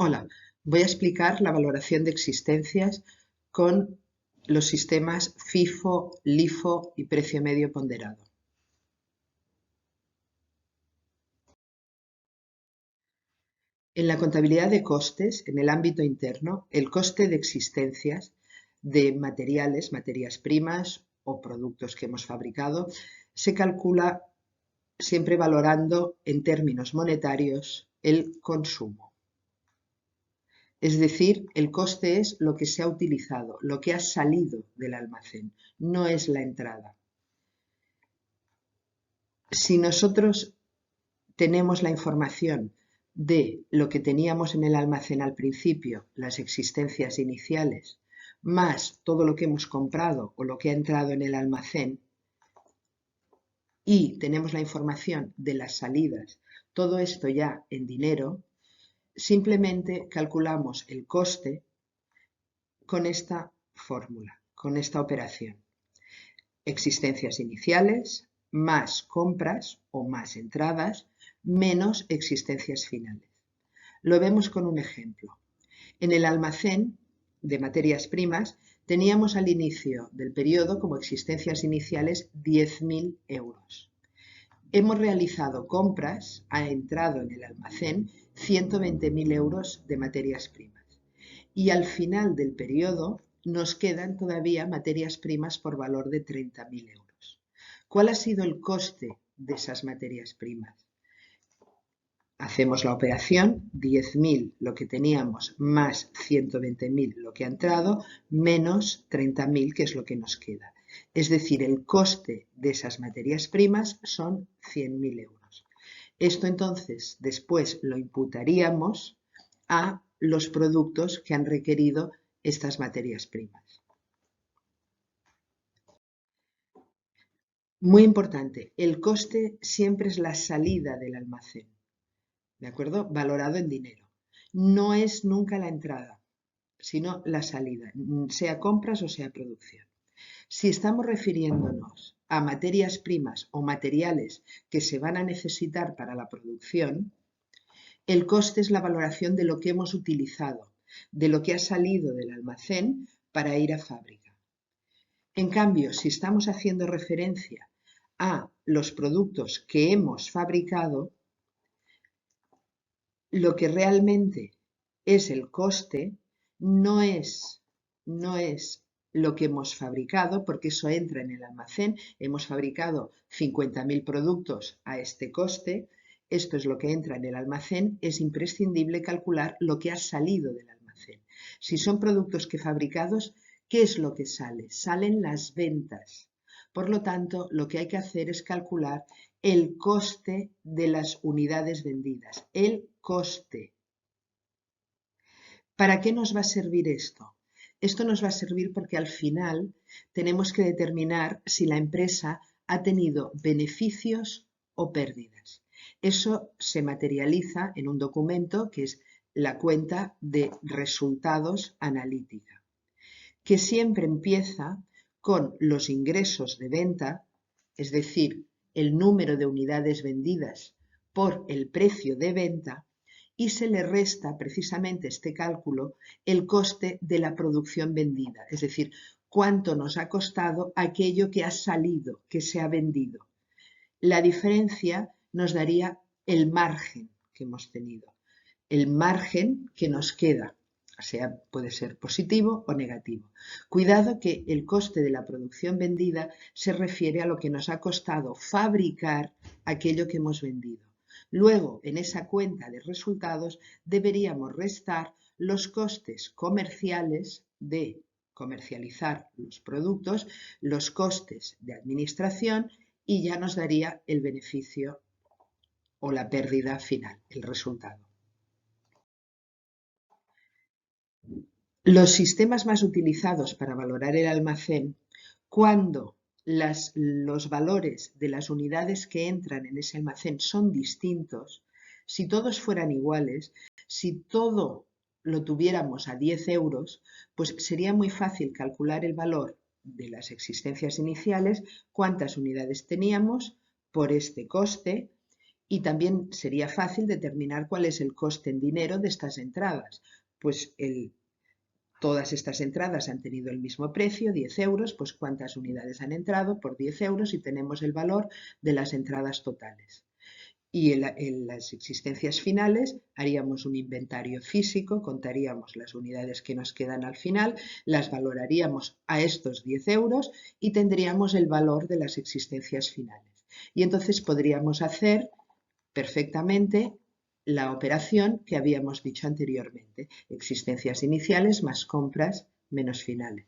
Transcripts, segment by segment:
Hola, voy a explicar la valoración de existencias con los sistemas FIFO, LIFO y precio medio ponderado. En la contabilidad de costes, en el ámbito interno, el coste de existencias de materiales, materias primas o productos que hemos fabricado se calcula siempre valorando en términos monetarios el consumo. Es decir, el coste es lo que se ha utilizado, lo que ha salido del almacén, no es la entrada. Si nosotros tenemos la información de lo que teníamos en el almacén al principio, las existencias iniciales, más todo lo que hemos comprado o lo que ha entrado en el almacén, y tenemos la información de las salidas, todo esto ya en dinero, simplemente calculamos el coste con esta fórmula, con esta operación. Existencias iniciales más compras o más entradas menos existencias finales. Lo vemos con un ejemplo. En el almacén de materias primas teníamos al inicio del periodo como existencias iniciales 10.000 euros. Hemos realizado compras, ha entrado en el almacén 120.000 euros de materias primas. Y al final del periodo nos quedan todavía materias primas por valor de 30.000 euros. ¿Cuál ha sido el coste de esas materias primas? Hacemos la operación, 10.000 lo que teníamos más 120.000 lo que ha entrado, menos 30.000 que es lo que nos queda. Es decir, el coste de esas materias primas son 100.000 euros. Esto entonces después lo imputaríamos a los productos que han requerido estas materias primas. Muy importante, el coste siempre es la salida del almacén, ¿de acuerdo? Valorado en dinero. No es nunca la entrada, sino la salida, sea compras o sea producción. Si estamos refiriéndonos a materias primas o materiales que se van a necesitar para la producción, el coste es la valoración de lo que hemos utilizado, de lo que ha salido del almacén para ir a fábrica. En cambio, si estamos haciendo referencia a los productos que hemos fabricado, lo que realmente es el coste no es lo que hemos fabricado, porque eso entra en el almacén. Hemos fabricado 50.000 productos a este coste. Esto es lo que entra en el almacén. Es imprescindible calcular lo que ha salido del almacén. Si son productos que fabricados, ¿qué es lo que sale? Salen las ventas. Por lo tanto, lo que hay que hacer es calcular el coste de las unidades vendidas, el coste. ¿Para qué nos va a servir esto? Esto nos va a servir porque al final tenemos que determinar si la empresa ha tenido beneficios o pérdidas. Eso se materializa en un documento que es la cuenta de resultados analítica, que siempre empieza con los ingresos de venta, es decir, el número de unidades vendidas por el precio de venta, y se le resta precisamente este cálculo el coste de la producción vendida, es decir, cuánto nos ha costado aquello que ha salido, que se ha vendido. La diferencia nos daría el margen que hemos tenido, el margen que nos queda. O sea, puede ser positivo o negativo. Cuidado que el coste de la producción vendida se refiere a lo que nos ha costado fabricar aquello que hemos vendido. Luego, en esa cuenta de resultados, deberíamos restar los costes comerciales de comercializar los productos, los costes de administración, y ya nos daría el beneficio o la pérdida final, el resultado. Los sistemas más utilizados para valorar el almacén, cuando los valores de las unidades que entran en ese almacén son distintos, si todos fueran iguales, si todo lo tuviéramos a 10 euros, pues sería muy fácil calcular el valor de las existencias iniciales, cuántas unidades teníamos por este coste, Y también sería fácil determinar cuál es el coste en dinero de estas entradas. Pues todas estas entradas han tenido el mismo precio, 10 euros, pues cuántas unidades han entrado por 10 euros y tenemos el valor de las entradas totales. Y en las existencias finales haríamos un inventario físico, contaríamos las unidades que nos quedan al final, las valoraríamos a estos 10 euros y tendríamos el valor de las existencias finales. Y entonces podríamos hacer perfectamente la operación que habíamos dicho anteriormente, existencias iniciales más compras menos finales.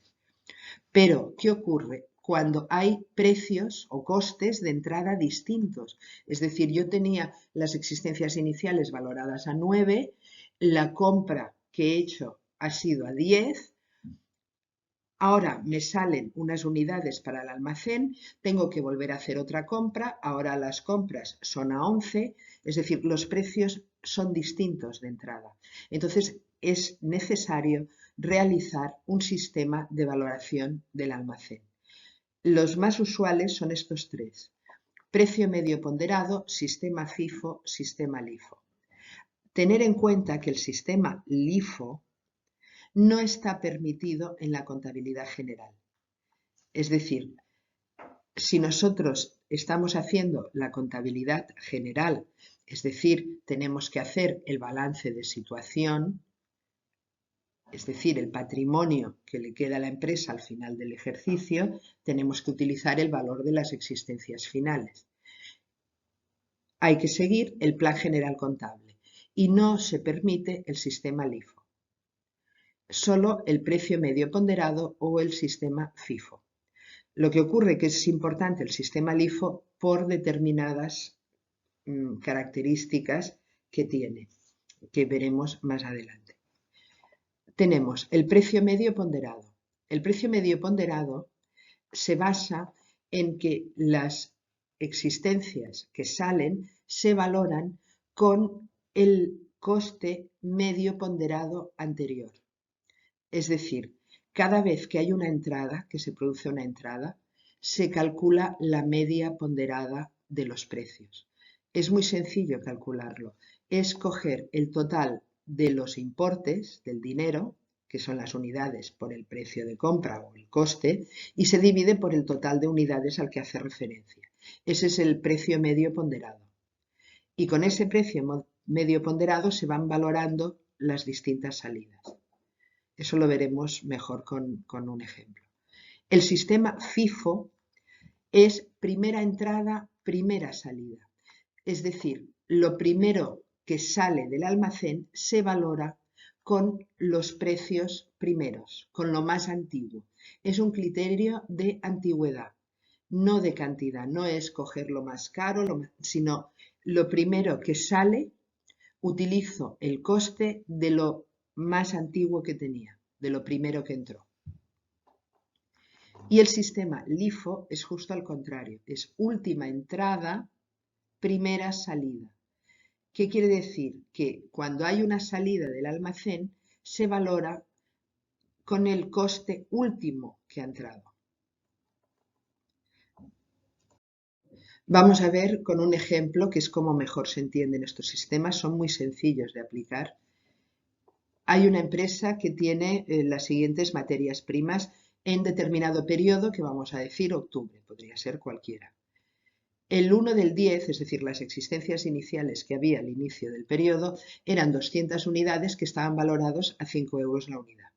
Pero, ¿qué ocurre? Cuando hay precios o costes de entrada distintos. Es decir, yo tenía las existencias iniciales valoradas a 9, la compra que he hecho ha sido a 10, ahora me salen unas unidades para el almacén, tengo que volver a hacer otra compra, ahora las compras son a 11, es decir, los precios son distintos de entrada. Entonces es necesario realizar un sistema de valoración del almacén. Los más usuales son estos tres: precio medio ponderado, sistema FIFO, sistema LIFO. Tener en cuenta que el sistema LIFO no está permitido en la contabilidad general. Es decir, si nosotros estamos haciendo la contabilidad general, es decir, tenemos que hacer el balance de situación, es decir, el patrimonio que le queda a la empresa al final del ejercicio, tenemos que utilizar el valor de las existencias finales. Hay que seguir el plan general contable y no se permite el sistema LIFO. Solo el precio medio ponderado o el sistema FIFO. Lo que ocurre que es importante el sistema LIFO por determinadas características que tiene, que veremos más adelante. Tenemos el precio medio ponderado. El precio medio ponderado se basa en que las existencias que salen se valoran con el coste medio ponderado anterior. Es decir, cada vez que hay una entrada, que se produce una entrada, se calcula la media ponderada de los precios. Es muy sencillo calcularlo. Es coger el total de los importes del dinero, que son las unidades por el precio de compra o el coste, y se divide por el total de unidades al que hace referencia. Ese es el precio medio ponderado. Y con ese precio medio ponderado se van valorando las distintas salidas. Eso lo veremos mejor con un ejemplo. El sistema FIFO es primera entrada, primera salida. Es decir, lo primero que sale del almacén se valora con los precios primeros, con lo más antiguo. Es un criterio de antigüedad, no de cantidad. No es coger lo más caro, sino lo primero que sale, utilizo el coste de lo más antiguo que tenía, de lo primero que entró. Y el sistema LIFO es justo al contrario, es última entrada, primera salida. ¿Qué quiere decir? Que cuando hay una salida del almacén se valora con el coste último que ha entrado. Vamos a ver con un ejemplo que es como mejor se entienden estos sistemas, son muy sencillos de aplicar. Hay una empresa que tiene las siguientes materias primas en determinado periodo, que vamos a decir octubre, podría ser cualquiera. El 1 del 10, es decir, las existencias iniciales que había al inicio del periodo, eran 200 unidades que estaban valorados a 5 euros la unidad.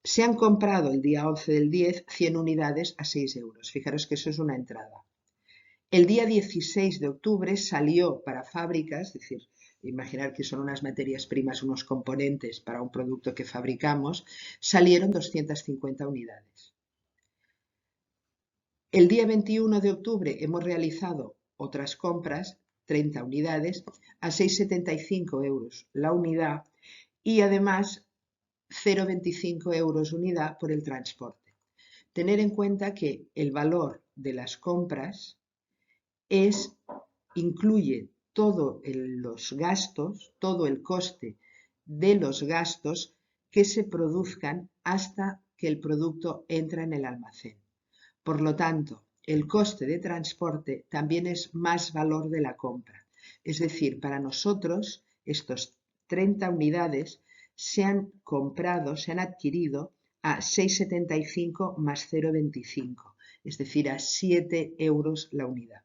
Se han comprado el día 11 del 10 100 unidades a 6 euros. Fijaros que eso es una entrada. El día 16 de octubre salió para fábricas, es decir, imaginar que son unas materias primas, unos componentes para un producto que fabricamos, salieron 250 unidades. El día 21 de octubre hemos realizado otras compras, 30 unidades, a 6,75 euros la unidad y además 0,25 euros unidad por el transporte. Tener en cuenta que el valor de las compras incluye todos los gastos, todo el coste de los gastos que se produzcan hasta que el producto entra en el almacén. Por lo tanto, el coste de transporte también es más valor de la compra. Es decir, para nosotros estos 30 unidades se han comprado, se han adquirido a 6,75 más 0,25, es decir, a 7 euros la unidad.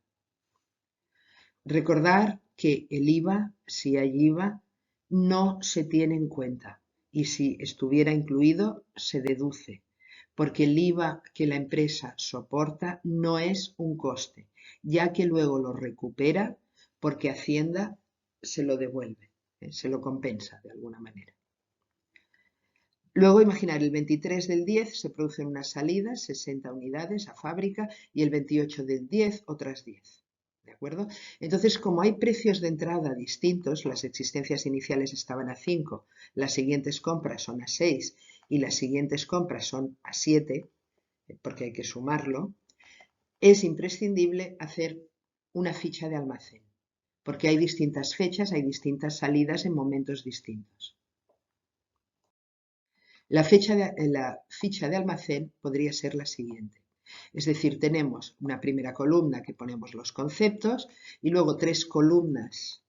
Recordar que el IVA, si hay IVA, no se tiene en cuenta y si estuviera incluido se deduce, porque el IVA que la empresa soporta no es un coste, ya que luego lo recupera porque Hacienda se lo devuelve, se lo compensa de alguna manera. Luego, imaginar, el 23 del 10 se producen unas salidas, 60 unidades a fábrica, y el 28 del 10 otras 10. ¿De acuerdo? Entonces, como hay precios de entrada distintos, las existencias iniciales estaban a 5, las siguientes compras son a 6 y las siguientes compras son a 7, porque hay que sumarlo, es imprescindible hacer una ficha de almacén, porque hay distintas fechas, hay distintas salidas en momentos distintos. La ficha de almacén podría ser la siguiente. Es decir, tenemos una primera columna que ponemos los conceptos y luego 3 columnas,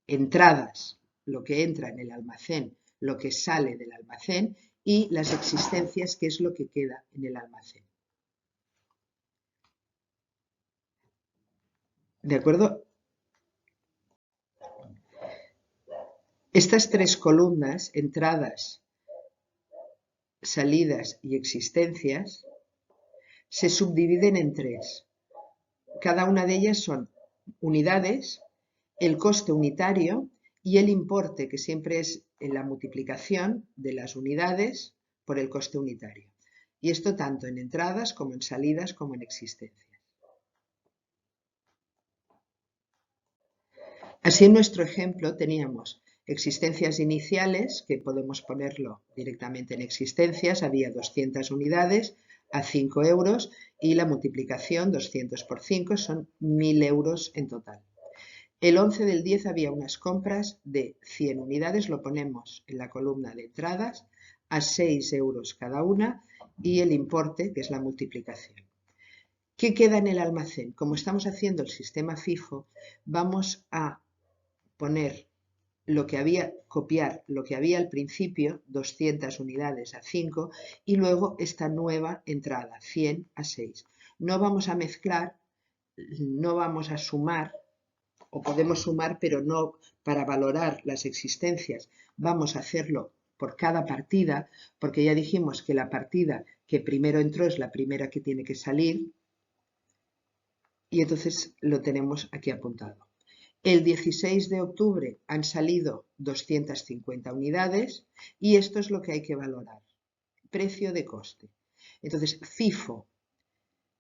entradas, lo que entra en el almacén, lo que sale del almacén y las existencias, que es lo que queda en el almacén. ¿De acuerdo? Estas 3 columnas, entradas, salidas y existencias, se subdividen en 3. Cada una de ellas son unidades, el coste unitario y el importe, que siempre es la multiplicación de las unidades por el coste unitario. Y esto tanto en entradas como en salidas como en existencias. Así en nuestro ejemplo teníamos existencias iniciales, que podemos ponerlo directamente en existencias, había 200 unidades a 5 euros y la multiplicación 200 por 5 son 1.000 euros en total. El 11 del 10 había unas compras de 100 unidades, lo ponemos en la columna de entradas, a 6 euros cada una y el importe, que es la multiplicación. ¿Qué queda en el almacén? Como estamos haciendo el sistema FIFO, vamos a copiar lo que había al principio, 200 unidades a 5, y luego esta nueva entrada, 100 a 6. No vamos a mezclar, no vamos a sumar, o podemos sumar, pero no para valorar las existencias. Vamos a hacerlo por cada partida, porque ya dijimos que la partida que primero entró es la primera que tiene que salir, y entonces lo tenemos aquí apuntado. El 16 de octubre han salido 250 unidades y esto es lo que hay que valorar. Precio de coste. Entonces, FIFO.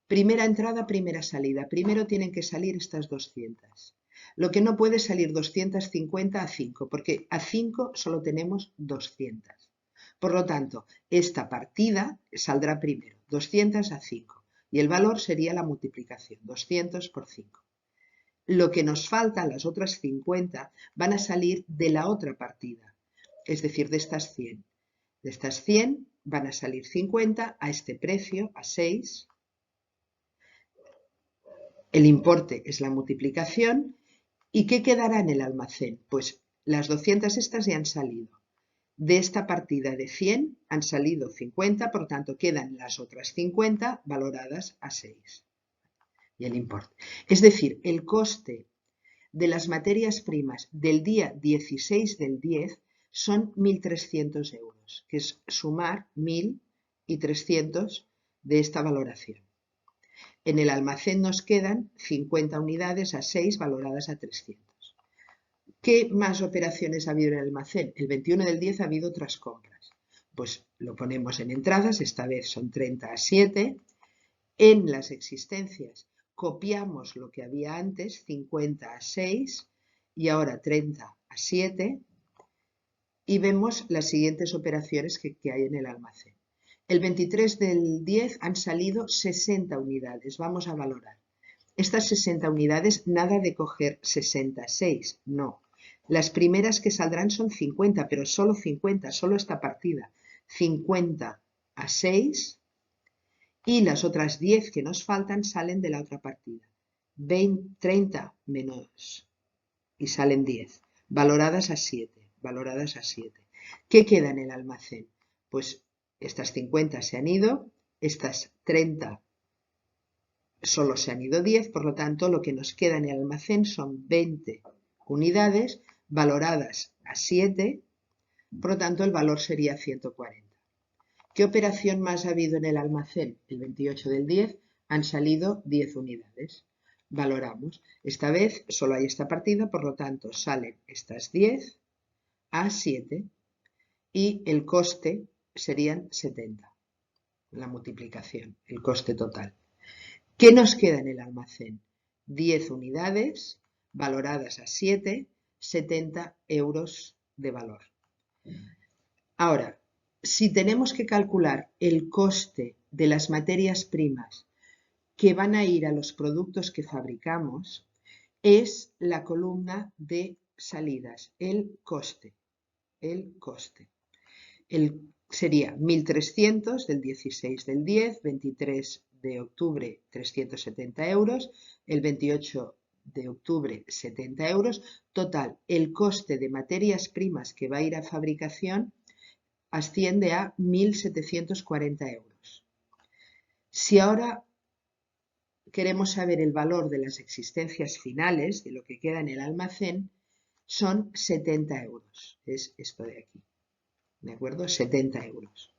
Primera entrada, primera salida. Primero tienen que salir estas 200. Lo que no puede salir 250 a 5, porque a 5 solo tenemos 200. Por lo tanto, esta partida saldrá primero, 200 a 5. Y el valor sería la multiplicación, 200 por 5. Lo que nos falta, las otras 50, van a salir de la otra partida, es decir, de estas 100. De estas 100 van a salir 50 a este precio, a 6. El importe es la multiplicación. ¿Y qué quedará en el almacén? Pues las 200 estas ya han salido. De esta partida de 100 han salido 50, por tanto quedan las otras 50 valoradas a 6. Y el importe. Es decir, el coste de las materias primas del día 16 del 10 son 1.300 euros, que es sumar 1.000 y 300 de esta valoración. En el almacén nos quedan 50 unidades a 6 valoradas a 300. ¿Qué más operaciones ha habido en el almacén? El 21 del 10 ha habido otras compras. Pues lo ponemos en entradas, esta vez son 30 a 7. En las existencias copiamos lo que había antes, 50 a 6 y ahora 30 a 7 y vemos las siguientes operaciones que hay en el almacén. El 23 del 10 han salido 60 unidades, vamos a valorar. Estas 60 unidades, nada de coger 66, no. Las primeras que saldrán son 50, pero solo 50, solo esta partida. 50 a 6. Y las otras 10 que nos faltan salen de la otra partida. 30 menos y salen 10, valoradas a 7, valoradas a 7. ¿Qué queda en el almacén? Pues estas 50 se han ido, estas 30 solo se han ido 10, por lo tanto lo que nos queda en el almacén son 20 unidades valoradas a 7, por lo tanto el valor sería 140. ¿Qué operación más ha habido en el almacén? El 28 del 10 han salido 10 unidades. Valoramos. Esta vez solo hay esta partida, por lo tanto salen estas 10 a 7 y el coste serían 70. La multiplicación, el coste total. ¿Qué nos queda en el almacén? 10 unidades valoradas a 7, 70 euros de valor. Ahora, si tenemos que calcular el coste de las materias primas que van a ir a los productos que fabricamos, es la columna de salidas, el coste. Sería 1.300 del 16 del 10, 23 de octubre 370 euros, el 28 de octubre 70 euros. Total, el coste de materias primas que va a ir a fabricación asciende a 1.740 euros. Si ahora queremos saber el valor de las existencias finales, de lo que queda en el almacén, son 70 euros. Es esto de aquí. ¿De acuerdo? 70 euros.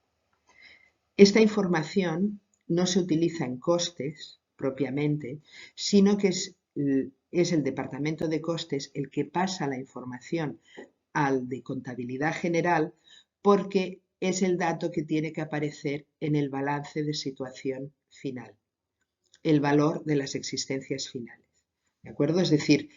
Esta información no se utiliza en costes propiamente, sino que es el departamento de costes el que pasa la información al de contabilidad general porque es el dato que tiene que aparecer en el balance de situación final, el valor de las existencias finales. ¿De acuerdo? Es decir,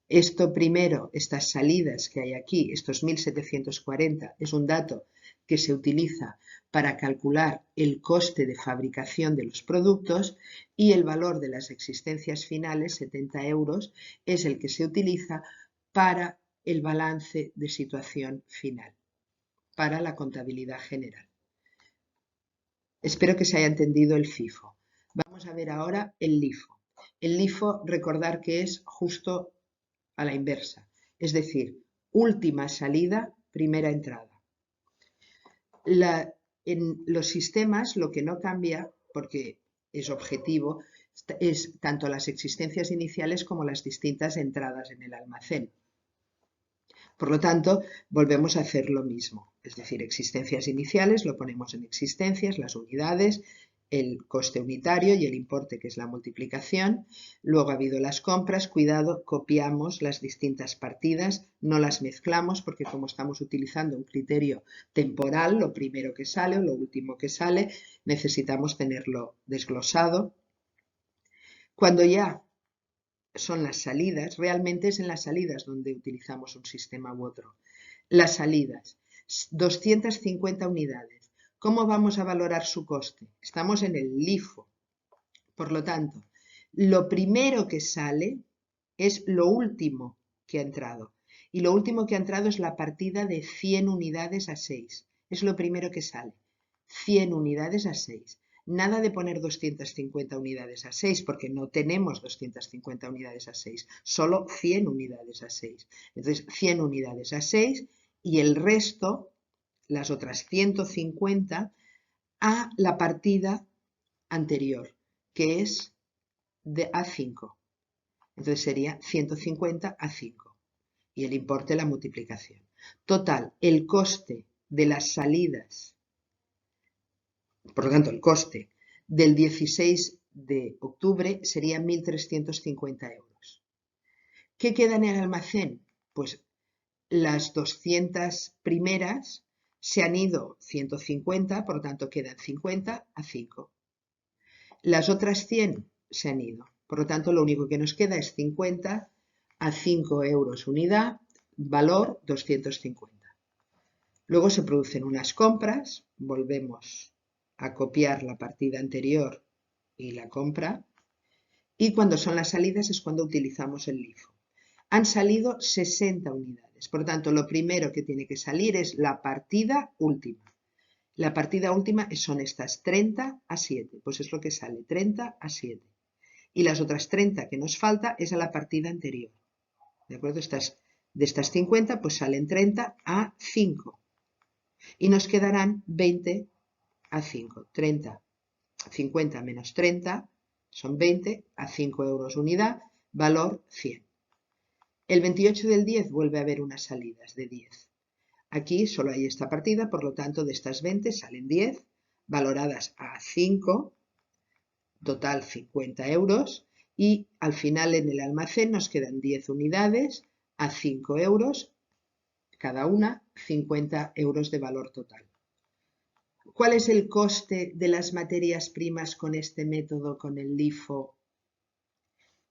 esto primero, estas salidas que hay aquí, estos 1.740, es un dato que se utiliza para calcular el coste de fabricación de los productos y el valor de las existencias finales, 70 euros, es el que se utiliza para el balance de situación final, para la contabilidad general. Espero que se haya entendido el FIFO. Vamos a ver ahora el LIFO. El LIFO, recordar que es justo a la inversa, es decir, última salida, primera entrada. En los sistemas lo que no cambia, porque es objetivo, es tanto las existencias iniciales como las distintas entradas en el almacén. Por lo tanto, volvemos a hacer lo mismo, es decir, existencias iniciales, lo ponemos en existencias, las unidades, el coste unitario y el importe, que es la multiplicación. Luego ha habido las compras, cuidado, copiamos las distintas partidas, no las mezclamos porque como estamos utilizando un criterio temporal, lo primero que sale o lo último que sale, necesitamos tenerlo desglosado. Cuando ya son las salidas, realmente es en las salidas donde utilizamos un sistema u otro. Las salidas, 250 unidades. ¿Cómo vamos a valorar su coste? Estamos en el LIFO. Por lo tanto, lo primero que sale es lo último que ha entrado. Y lo último que ha entrado es la partida de 100 unidades a 6. Es lo primero que sale. 100 unidades a 6. Nada de poner 250 unidades a 6, porque no tenemos 250 unidades a 6, solo 100 unidades a 6. Entonces, 100 unidades a 6 y el resto, las otras 150, a la partida anterior, que es de A5. Entonces sería 150 a 5 y el importe la multiplicación. Total, el coste de las salidas, por lo tanto, el coste del 16 de octubre sería 1.350 euros. ¿Qué queda en el almacén? Pues las 200 primeras se han ido 150, por lo tanto quedan 50 a 5. Las otras 100 se han ido, por lo tanto lo único que nos queda es 50 a 5 euros unidad, valor 250. Luego se producen unas compras, volvemos a copiar la partida anterior y la compra, y cuando son las salidas es cuando utilizamos el LIFO. Han salido 60 unidades, por lo tanto lo primero que tiene que salir es la partida última. La partida última son estas 30 a 7, pues es lo que sale, 30 a 7. y las otras 30 que nos falta es a la partida anterior. ¿De acuerdo? De estas 50 pues salen 30 a 5 y nos quedarán 20 a 5. 50 menos 30 son 20 a 5 euros unidad, valor 100. El 28 del 10 vuelve a haber unas salidas de 10. Aquí solo hay esta partida, por lo tanto de estas 20 salen 10, valoradas a 5, total 50 euros, y al final en el almacén nos quedan 10 unidades a 5 euros, cada una 50 euros de valor total. ¿Cuál es el coste de las materias primas con este método, con el LIFO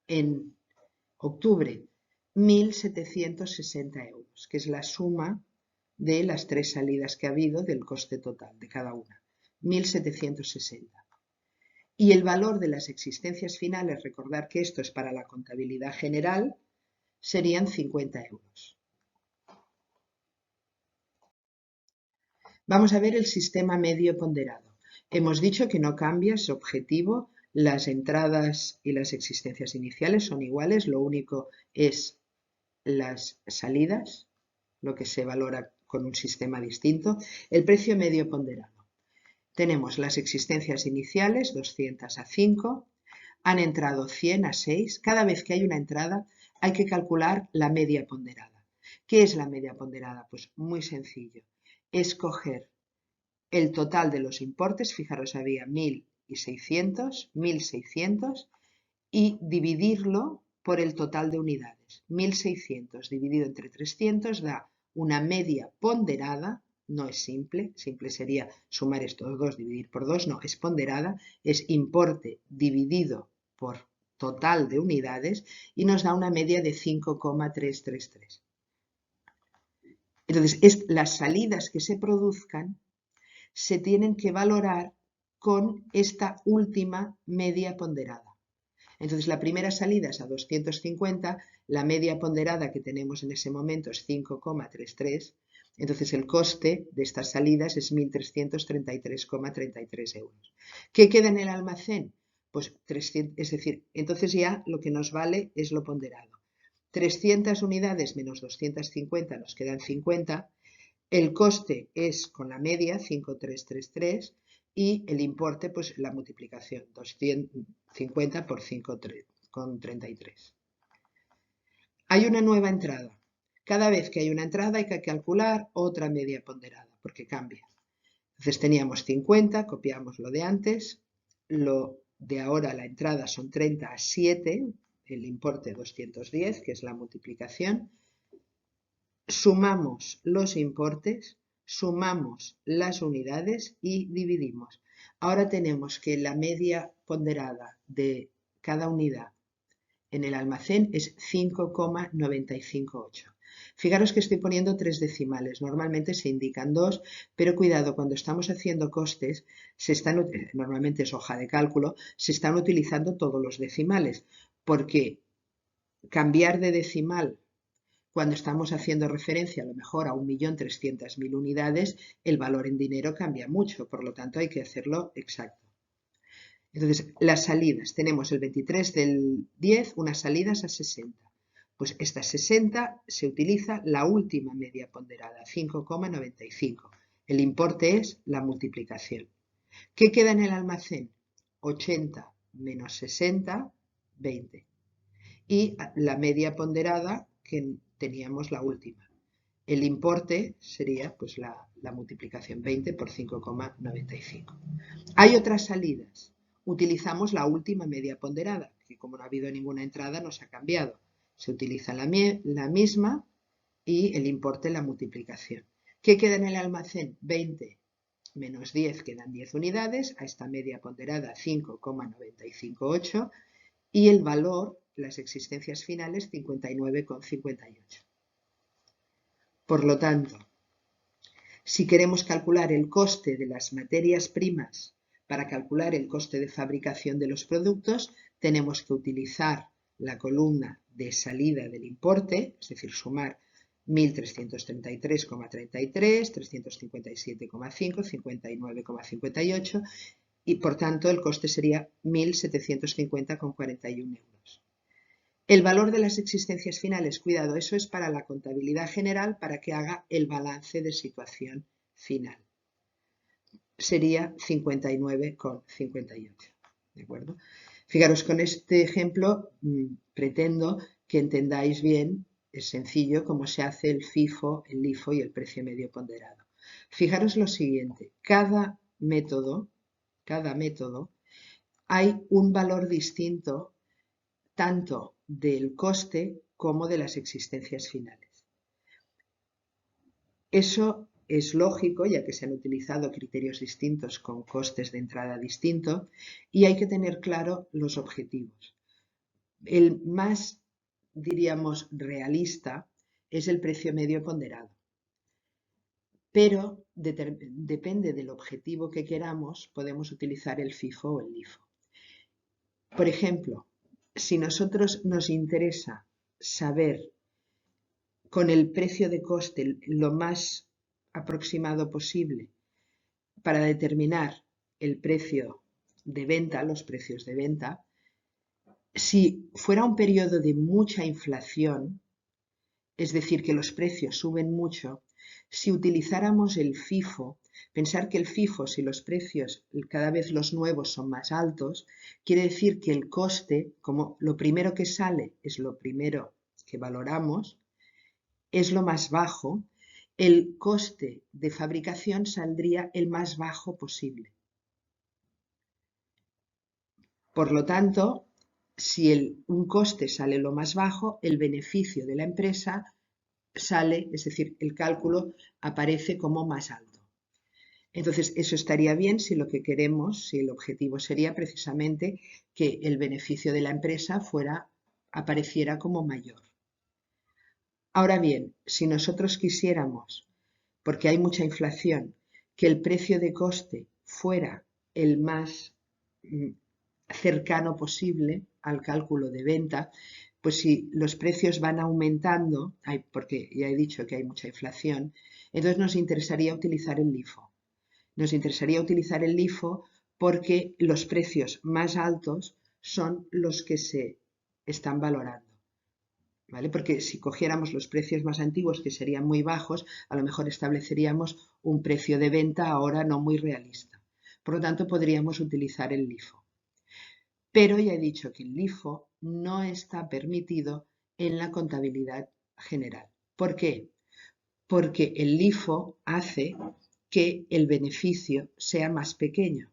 en octubre? 1.760 euros, que es la suma de las 3 salidas que ha habido del coste total de cada una. 1.760. Y el valor de las existencias finales, recordar que esto es para la contabilidad general, serían 50 euros. Vamos a ver el sistema medio ponderado. Hemos dicho que no cambia su objetivo, las entradas y las existencias iniciales son iguales, lo único es las salidas, lo que se valora con un sistema distinto. El precio medio ponderado. Tenemos las existencias iniciales, 200 a 5, han entrado 100 a 6. Cada vez que hay una entrada hay que calcular la media ponderada. ¿Qué es la media ponderada? Pues muy sencillo. Es coger el total de los importes, fijaros había 1.600, y dividirlo por el total de unidades. 1.600 dividido entre 300 da una media ponderada, no es simple, simple sería sumar estos dos, dividir por 2, no, es ponderada, es importe dividido por total de unidades y nos da una media de 5,333. Entonces, las salidas que se produzcan se tienen que valorar con esta última media ponderada. Entonces, la primera salida es a 250, la media ponderada que tenemos en ese momento es 5,33, entonces el coste de estas salidas es 1.333,33 euros. ¿Qué queda en el almacén? Pues 300, es decir, entonces ya lo que nos vale es lo ponderado. 300 unidades menos 250 nos quedan 50, el coste es con la media 5,333 y el importe pues la multiplicación 250 por 5,33. Hay una nueva entrada. Cada vez que hay una entrada hay que calcular otra media ponderada porque cambia. Entonces teníamos 50, copiamos lo de antes, lo de ahora la entrada son 30 a 7, el importe 210, que es la multiplicación. Sumamos los importes, sumamos las unidades y dividimos. Ahora tenemos que la media ponderada de cada unidad en el almacén es 5,958. Fijaros que estoy poniendo 3 decimales, normalmente se indican 2, pero cuidado, cuando estamos haciendo costes, normalmente es hoja de cálculo, se están utilizando todos los decimales, porque cambiar de decimal cuando estamos haciendo referencia a lo mejor a 1.300.000 unidades, el valor en dinero cambia mucho, por lo tanto hay que hacerlo exacto. Entonces, las salidas, tenemos el 23 del 10, unas salidas a 60. Pues estas 60 se utiliza la última media ponderada, 5,95. El importe es la multiplicación. ¿Qué queda en el almacén? 80 menos 60, 20. Y la media ponderada que teníamos la última. El importe sería pues la multiplicación 20 por 5,95. Hay otras salidas. Utilizamos la última media ponderada, que como no ha habido ninguna entrada nos ha cambiado. Se utiliza la misma y el importe la multiplicación. ¿Qué queda en el almacén? 20 menos 10 quedan 10 unidades, a esta media ponderada 5,958 y el valor, las existencias finales, 59,58. Por lo tanto, si queremos calcular el coste de las materias primas para calcular el coste de fabricación de los productos, tenemos que utilizar la columna de salida del importe, es decir, sumar 1.333,33, 357,5, 59,58 y por tanto el coste sería 1.750,41 euros. El valor de las existencias finales, cuidado, eso es para la contabilidad general para que haga el balance de situación final. Sería 59,58. ¿De acuerdo? Fijaros, con este ejemplo pretendo que entendáis bien, es sencillo, cómo se hace el FIFO, el LIFO y el precio medio ponderado. Fijaros lo siguiente, cada método hay un valor distinto tanto del coste como de las existencias finales. Eso es lógico, ya que se han utilizado criterios distintos con costes de entrada distintos, y hay que tener claro los objetivos. El más, diríamos, realista es el precio medio ponderado, pero depende del objetivo que queramos, podemos utilizar el FIFO o el LIFO. Por ejemplo, si nosotros nos interesa saber con el precio de coste lo más aproximado posible para determinar el precio de venta, los precios de venta, si fuera un periodo de mucha inflación, es decir, que los precios suben mucho, si utilizáramos el FIFO, pensar que el FIFO, si los precios cada vez los nuevos son más altos, quiere decir que el coste, como lo primero que sale es lo primero que valoramos, es lo más bajo, el coste de fabricación saldría el más bajo posible. Por lo tanto, si un coste sale lo más bajo, el beneficio de la empresa sale, es decir, el cálculo aparece como más alto. Entonces, eso estaría bien si lo que queremos, si el objetivo sería precisamente que el beneficio de la empresa apareciera como mayor. Ahora bien, si nosotros quisiéramos, porque hay mucha inflación, que el precio de coste fuera el más cercano posible al cálculo de venta, pues si los precios van aumentando, porque ya he dicho que hay mucha inflación, entonces nos interesaría utilizar el LIFO. Nos interesaría utilizar el LIFO porque los precios más altos son los que se están valorando. ¿Vale? Porque si cogiéramos los precios más antiguos, que serían muy bajos, a lo mejor estableceríamos un precio de venta ahora no muy realista. Por lo tanto, podríamos utilizar el LIFO. Pero ya he dicho que el LIFO no está permitido en la contabilidad general. ¿Por qué? Porque el LIFO hace que el beneficio sea más pequeño.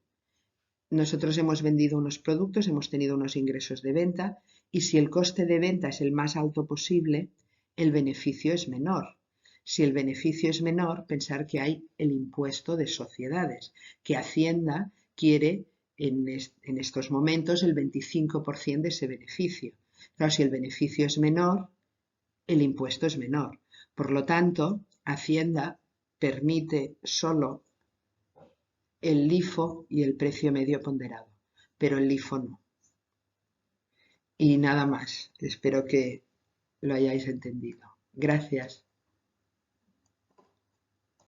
Nosotros hemos vendido unos productos, hemos tenido unos ingresos de venta y si el coste de venta es el más alto posible, el beneficio es menor. Si el beneficio es menor, pensar que hay el impuesto de sociedades, que Hacienda quiere en estos momentos el 25% de ese beneficio. Claro, si el beneficio es menor, el impuesto es menor. Por lo tanto, Hacienda permite solo el LIFO y el precio medio ponderado, pero el LIFO no. Y nada más, espero que lo hayáis entendido. Gracias.